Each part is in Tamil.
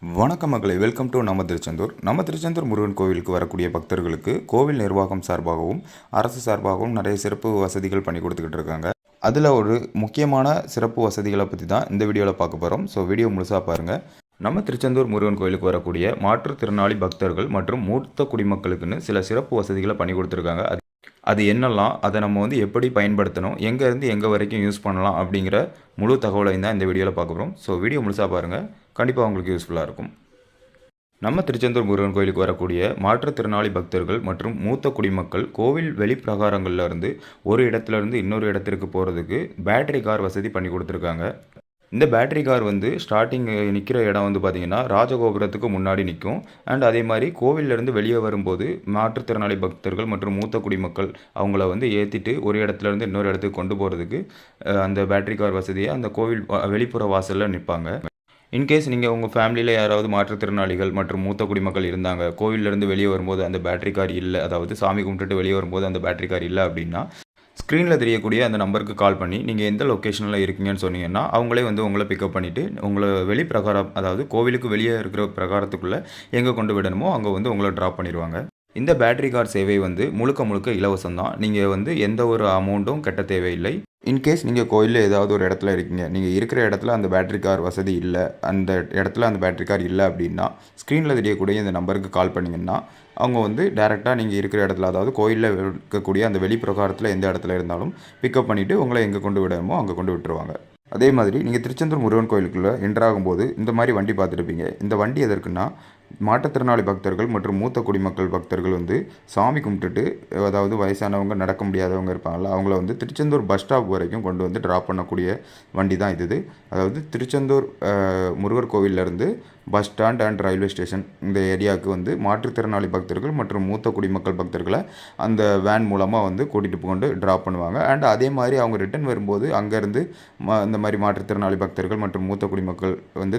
வணக்கம் மக்களை, வெல்கம் டு நம்ம திருச்செந்தூர். நம்ம திருச்செந்தூர் முருகன் கோவிலுக்கு வரக்கூடிய பக்தர்களுக்கு கோவில் நிர்வாகம் சார்பாகவும் அரசு சார்பாகவும் நிறைய சிறப்பு வசதிகள் பண்ணி கொடுத்துக்கிட்டு இருக்காங்க. அதில் ஒரு முக்கியமான சிறப்பு வசதிகளை பற்றி தான் இந்த வீடியோவில் பார்க்க போகிறோம். ஸோ வீடியோ முழுசாக பாருங்கள். நம்ம திருச்செந்தூர் முருகன் கோவிலுக்கு வரக்கூடிய மாற்றுத்திறனாளி பக்தர்கள் மற்றும் மூத்த குடிமக்களுக்குன்னு சில சிறப்பு வசதிகளை பண்ணி கொடுத்துருக்காங்க. அது என்னெல்லாம், அதை நம்ம எப்படி பயன்படுத்தணும், எங்கேருந்து எங்கே வரைக்கும் யூஸ் பண்ணலாம் அப்படிங்கிற முழு தகவலையும் தான் இந்த வீடியோவில் பார்க்க போகிறோம். ஸோ வீடியோ முழுசாக பாருங்கள், கண்டிப்பாக உங்களுக்கு யூஸ்ஃபுல்லாக இருக்கும். நம்ம திருச்செந்தூர் முருகன் கோயிலுக்கு வரக்கூடிய மாற்றுத்திறனாளி பக்தர்கள் மற்றும் மூத்த குடிமக்கள் கோவில் வெளிப்பிரகாரங்களில் இருந்து ஒரு இடத்துலேருந்து இன்னொரு இடத்திற்கு போகிறதுக்கு பேட்டரி கார் வசதி பண்ணி கொடுத்துருக்காங்க. இந்த பேட்டரி கார் ஸ்டார்டிங் நிற்கிற இடம் பார்த்திங்கன்னா ராஜகோபுரத்துக்கு முன்னாடி நிற்கும். அண்ட் அதே மாதிரி கோவிலேருந்து வெளியே வரும்போது மாற்றுத்திறனாளி பக்தர்கள் மற்றும் மூத்த குடிமக்கள் அவங்கள ஏற்றிட்டு ஒரு இடத்துலேருந்து இன்னொரு இடத்துக்கு கொண்டு போகிறதுக்கு அந்த பேட்டரி கார் வசதியை அந்த கோவில் வெளிப்புற வாசலில் நிற்பாங்க. இன்கேஸ் நீங்கள் உங்கள் ஃபேமிலியில் யாராவது மாற்றுத்திறனாளிகள் மற்றும் மூத்த குடிமக்கள் இருந்தாங்க, கோவிலேருந்து வெளியே வரும்போது அந்த பேட்டரி கார் இல்லை, அதாவது சாமி கும்பிட்டுட்டு வெளியே வரும்போது அந்த பேட்டரி கார் இல்லை அப்படின்னா ஸ்க்ரீனில் தெரியக்கூடிய அந்த நம்பருக்கு கால் பண்ணி நீங்கள் எந்த லொக்கேஷனில் இருக்கீங்கன்னு சொன்னீங்கன்னா அவங்களே உங்களை பிக்கப் பண்ணிவிட்டு உங்களை வெளிப்பிரகாரம், அதாவது கோவிலுக்கு வெளியே இருக்கிற பிரகாரத்துக்குள்ளே எங்கே கொண்டு விடணுமோ அங்கே உங்களை ட்ராப் பண்ணிடுவாங்க. இந்த பேட்டரி கார் சேவை முழுக்க முழுக்க இலவசம் தான். நீங்கள் எந்த ஒரு அமௌண்ட்டும் கட்ட தேவையில்லை. இன்கேஸ் நீங்கள் கோயிலில் ஏதாவது ஒரு இடத்துல இருக்கீங்க, நீங்கள் இருக்கிற இடத்துல அந்த பேட்டரி கார் வசதி இல்லை, அந்த இடத்துல அந்த பேட்டரி கார் இல்லை அப்படின்னா ஸ்க்ரீனில் தெரியக்கூடிய இந்த நம்பருக்கு கால் பண்ணிங்கன்னா அவங்க டேரெக்டாக நீங்கள் இருக்கிற இடத்துல, அதாவது கோயிலில் இருக்கக்கூடிய அந்த வெளிப்பிரகாரத்தில் எந்த இடத்துல இருந்தாலும் பிக்கப் பண்ணிவிட்டு உங்களை எங்கே கொண்டு விடணுமோ அங்கே கொண்டு விட்டுருவாங்க. அதே மாதிரி நீங்கள் திருச்செந்தூர் முருகன் கோயிலுக்குள்ளே என்ட்ராகும்போது இந்த மாதிரி வண்டி பார்த்துருப்பீங்க. இந்த வண்டி எதற்குன்னா மாற்றுத்திறனாளி பக்தர்கள் மற்றும் மூத்த குடிமக்கள் பக்தர்கள் சாமி கும்பிட்டுட்டு, அதாவது வயசானவங்க, நடக்க முடியாதவங்க இருப்பாங்கள்ல, அவங்கள திருச்செந்தூர் பஸ் ஸ்டாப் வரைக்கும் கொண்டு ட்ராப் பண்ணக்கூடிய வண்டி தான் இது. அதாவது திருச்செந்தூர் முருகர் கோவிலேருந்து bus stand and railway station இந்த ஏரியாவுக்கு மாற்றுத்திறனாளி பக்தர்கள் மற்றும் மூத்த குடிமக்கள் பக்தர்களை அந்த வேன் மூலமாக கூட்டிகிட்டு கொண்டு ட்ராப் பண்ணுவாங்க. அண்ட் அதே மாதிரி அவங்க ரிட்டன் வரும்போது அங்கேருந்து இந்த மாதிரி மாற்றுத்திறனாளி பக்தர்கள் மற்றும் மூத்த குடிமக்கள்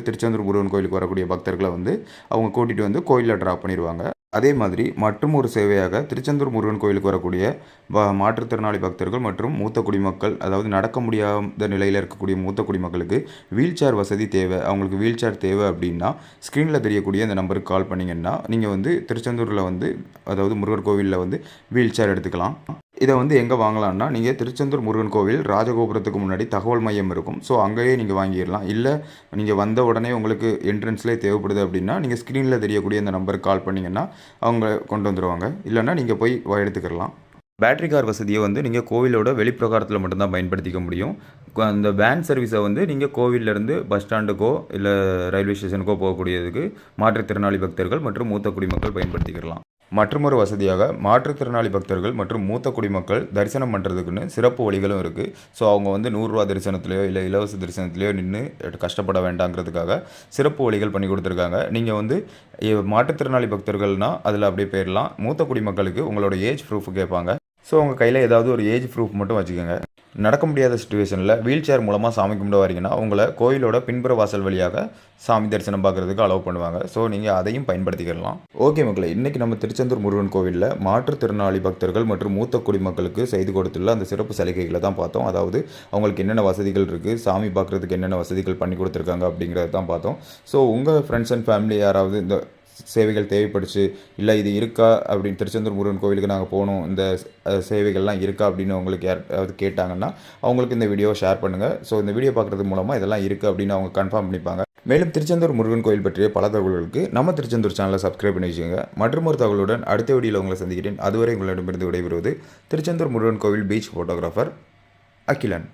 திருச்செந்தூர் முருகன் கோயிலுக்கு வரக்கூடிய பக்தர்களை அவங்க கூட்டிகிட்டு கோயிலில் ட்ராப் பண்ணிடுவாங்க. அதே மாதிரி மற்றும் ஒரு சேவையாக திருச்செந்தூர் முருகன் கோயிலுக்கு வரக்கூடிய மாற்றுத்திறனாளி பக்தர்கள் மற்றும் மூத்த குடிமக்கள், அதாவது நடக்க முடியாத நிலையில் இருக்கக்கூடிய மூத்த குடிமக்களுக்கு வீல் சேர் வசதி தேவை, அவங்களுக்கு வீல் சேர் தேவை அப்படின்னா ஸ்க்ரீனில் தெரியக்கூடிய அந்த நம்பருக்கு கால் பண்ணிங்கன்னா நீங்கள் திருச்செந்தூரில் அதாவது முருகர் கோவிலில் வீல் சேர் எடுத்துக்கலாம். இதை எங்கே வாங்கலாம்னா, நீங்கள் திருச்செந்தூர் முருகன் கோவில் ராஜகோபுரத்துக்கு முன்னாடி தகவல் மையம் இருக்கும். ஸோ அங்கேயே நீங்கள் வாங்கிடலாம். இல்லை நீங்கள் வந்த உடனே உங்களுக்கு என்ட்ரன்ஸ்லேயே தேவைப்படுது அப்படின்னா நீங்கள் ஸ்க்ரீனில் தெரியக்கூடிய அந்த நம்பருக்கு கால் பண்ணிங்கன்னா அவங்க கொண்டு வந்துடுவாங்க. இல்லைன்னா நீங்கள் போய் எடுத்துக்கலாம். பேட்டரி கார் வசதியை நீங்கள் கோவிலோட வெளிப்பிரகாரத்தில் மட்டும்தான் பயன்படுத்திக்க முடியும். அந்த வேன் சர்வீஸை நீங்கள் கோவிலேருந்து பஸ் ஸ்டாண்டுக்கோ இல்லை ரயில்வே ஸ்டேஷனுக்கோ போகக்கூடியதுக்கு மாற்றுத்திறனாளி பக்தர்கள் மற்றும் மூத்த குடிமக்கள் பயன்படுத்திக்கலாம். மற்றொரு வசதியாக மாற்றுத்திறனாளி பக்தர்கள் மற்றும் மூத்த குடிமக்கள் தரிசனம் பண்ணுறதுக்குன்னு சிறப்பு வழிகளும் இருக்குது. ஸோ அவங்க 100 ரூபா தரிசனத்துலையோ இல்லை இலவச தரிசனத்துலையோ நின்று கஷ்டப்பட வேண்டாங்கிறதுக்காக சிறப்பு வழிகள் பண்ணி கொடுத்துருக்காங்க. நீங்கள் மாற்றுத்திறனாளி பக்தர்கள்னால் அதில் அப்படியே போயிடலாம். மூத்த குடிமக்களுக்கு உங்களோட ஏஜ் ப்ரூஃப் கேட்பாங்க. ஸோ உங்கள் கையில் ஏதாவது ஒரு ஏஜ் ப்ரூஃப் மட்டும் வச்சுக்கோங்க. நடக்க முடியாத சுச்சுவேஷனில் வீல் சேர் மூலமாக சாமி கும்பிட வரீங்கன்னா உங்களை கோயிலோட பின்புற வாசல் வழியாக சாமி தரிசனம் பார்க்குறதுக்கு அலோவ் பண்ணுவாங்க. ஸோ நீங்கள் அதையும் பயன்படுத்திக்கலாம். ஓகே மக்களை, இன்றைக்கி நம்ம திருச்செந்தூர் முருகன் கோவிலில் மாற்றுத்திறனாளி பக்தர்கள் மற்றும் மூத்த குடிமக்களுக்கு செய்து கொடுத்துள்ள அந்த சிறப்பு சலுகைகளை தான் பார்த்தோம். அதாவது அவங்களுக்கு என்னென்ன வசதிகள் இருக்குது, சாமி பார்க்குறதுக்கு என்னென்ன வசதிகள் பண்ணி கொடுத்துருக்காங்க அப்படிங்கிறத தான் பார்த்தோம். ஸோ உங்கள் ஃப்ரெண்ட்ஸ் அண்ட் ஃபேமிலி யாராவது இந்த சேவைகள் தேவைப்படுச்சு, இல்லை இது இருக்கா அப்படின்னு, திருச்செந்தூர் முருகன் கோவிலுக்கு நாங்கள் போகணும், இந்த சேவைகள்லாம் இருக்கா அப்படின்னு உங்களுக்கு யாராவது கேட்டாங்கன்னா அவங்களுக்கு இந்த வீடியோ ஷேர் பண்ணுங்கள். ஸோ இந்த வீடியோ பார்க்குறது மூலமாக இதெல்லாம் இருக்குது அப்படின்னு அவங்க கன்ஃபார்ம் பண்ணிப்பாங்க. மேலும் திருச்செந்தூர் முருகன் கோயில் பற்றிய பல தகவல்களுக்கு நம்ம திருச்செந்தூர் சேனலை சப்ஸ்கிரைப் பண்ணி வச்சுக்கோங்க. மற்றும் ஒரு தகவலுடன் அடுத்த வீடியோவில் உங்களை சந்திக்கிறேன். அதுவரை உங்களிடமிருந்து விடைபெறுவது திருச்செந்தூர் முருகன் கோவில் பீச் ஃபோட்டோகிராஃபர் அகிலன்.